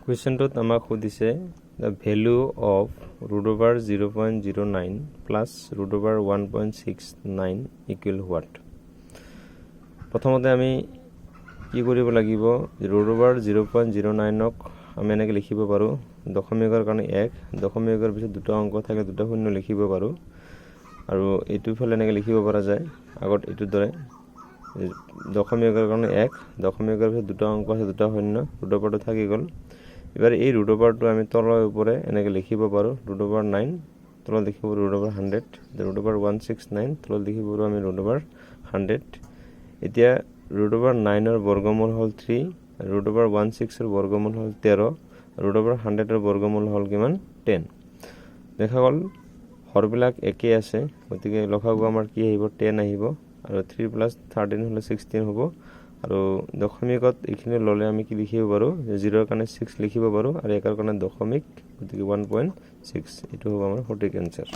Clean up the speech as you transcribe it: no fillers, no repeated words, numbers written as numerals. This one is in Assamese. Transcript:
কুৱেশ্যনটোত আমাক সুধিছে the value of √0.09 plus √1.69 equal what. প্ৰথমতে আমি কি কৰিব লাগিব, √0.09ক আমি এনেকৈ লিখিব পাৰোঁ দশমিকৰ কাৰণে 1, দশমিকৰ পিছত দুটা অংক থাকে, দুটা শূন্য লিখিব পাৰোঁ। আৰু এইটো ফালে এনেকৈ লিখিব পৰা যায় আগত এইটোৰ দৰে, দশমিকৰ কাৰণে 1, দশমিকৰ পিছত দুটা অংক আছে, দুটা শূন্য, ৰুট থাকি গ'ল। এবাৰ এই ৰুটটো আমি তলৰ ওপৰে এনেকৈ লিখিব পাৰোঁ, √9 তলত লিখিব পাৰোঁ √100, √169 তলত লিখিব পাৰোঁ আমি √100। এতিয়া √9ৰ বৰ্গমূল হ'ল 3, √106ৰ বৰ্গমূল হ'ল 13, √100ৰ বৰ্গমূল হ'ল কিমান 10। দেখা গ'ল হৰবিলাক একেই আছে, গতিকে লসাগু আমাৰ কি আহিব 10 আহিব, আৰু 3 + 13 হ'লে 16 হ'ব। আৰু দশমিকত এইখিনি ল'লে আমি কি লিখিব পাৰোঁ, 0ৰ কাৰণে 6 লিখিব পাৰোঁ, আৰু 1ৰ কাৰণে দশমিক, গতিকে 1.6 এইটো হ'ব আমাৰ সঠিক এনচাৰ।